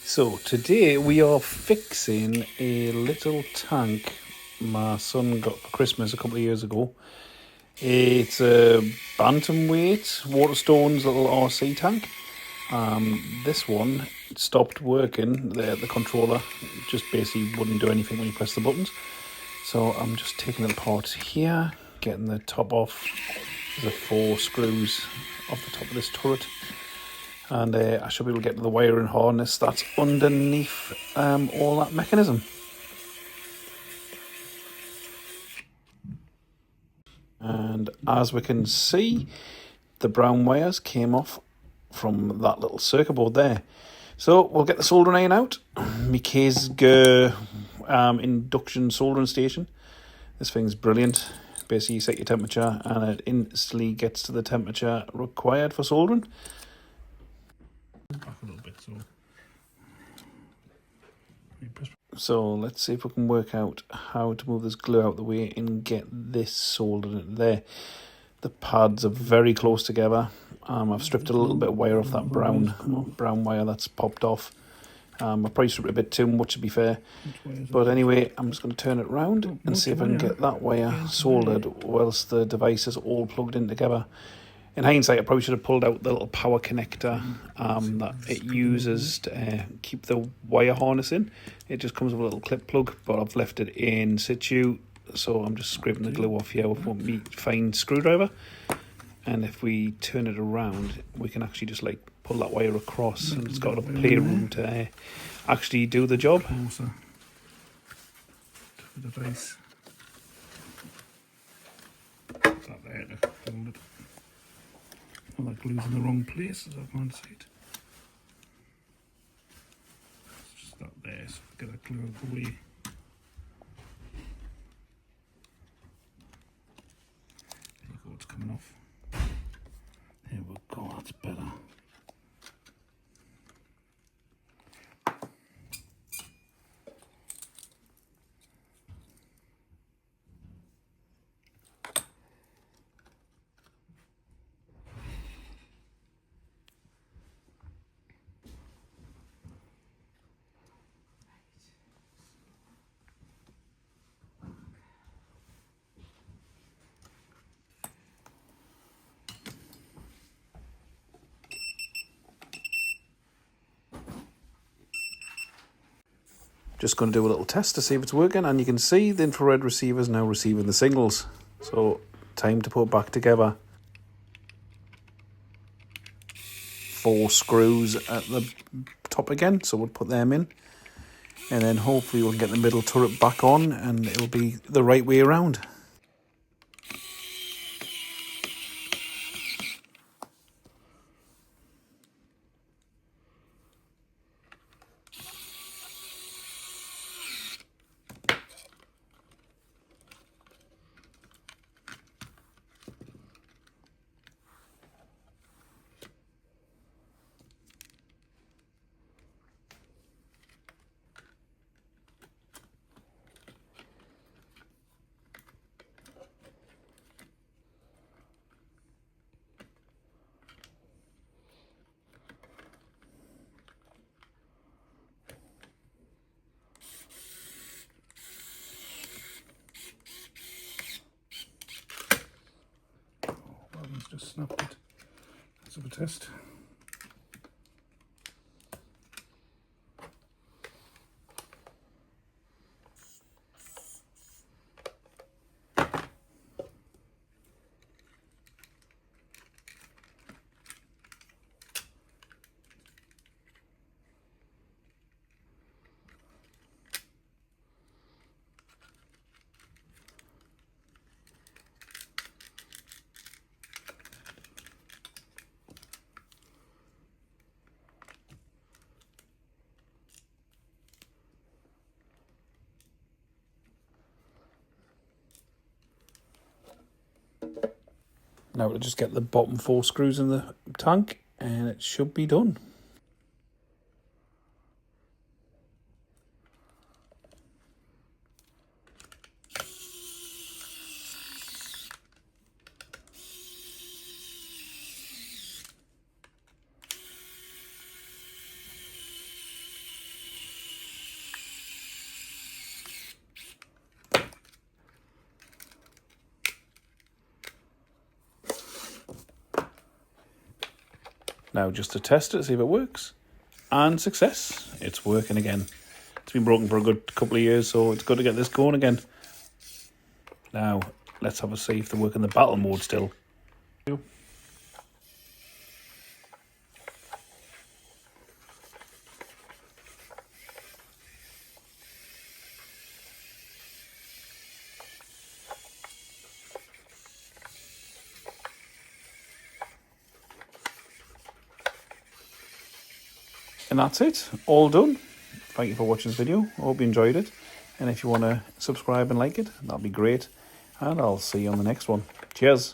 So today we are fixing a little tank my son got for Christmas a couple of years ago. It's a Bantamweight Waltersons little RC tank. This one stopped working. The controller just basically wouldn't do anything when you press the buttons. So I'm just taking it apart here, getting the top off. There's 4 screws off the top of this turret. And I should be able to get to the wiring harness that's underneath all that mechanism. And as we can see, the brown wires came off from that little circuit board there. So we'll get the soldering iron out. My Kaysger induction soldering station. This thing's brilliant. Basically you set your temperature and it instantly gets to the temperature required for soldering. Back a little bit, so let's see if we can work out how to move this glue out the way and get this soldered in there. The pads are very close together. I've stripped a little bit of wire off that brown wire that's popped off. I probably stripped a bit too much to be fair, but anyway, I'm just going to turn it round and see if I can get that wire soldered whilst the device is all plugged in together. In hindsight, I probably should have pulled out the little power connector that it uses to keep the wire harness in. It just comes with a little clip plug, but I've left it in situ, so I'm just scraping the glue off here with my fine screwdriver. And if we turn it around, we can actually just like pull that wire across, and it's got a playroom to actually do the job. The device. That there to hold it. Well, that glue's in the wrong place, as I can't see it. It's just that there, so get that glue out of the way. There you go, it's coming off. There we go, that's better. Just going to do a little test to see if it's working, and you can see the infrared receiver is now receiving the signals. So time to put it back together. 4 screws at the top again, so we'll put them in, and then hopefully we'll get the middle turret back on and it'll be the right way around. Just snapped it. Let's have a test. Now we'll just get the bottom 4 screws in the tank and it should be done. Now just to test it, see if it works. And success, it's working again. It's been broken for a good couple of years, so it's good to get this going again. Now, let's have a see if they work in the battle mode still. And that's it, all done. Thank you for watching this video. I hope you enjoyed it. And if you want to subscribe and like it, that'd be great. And I'll see you on the next one. Cheers.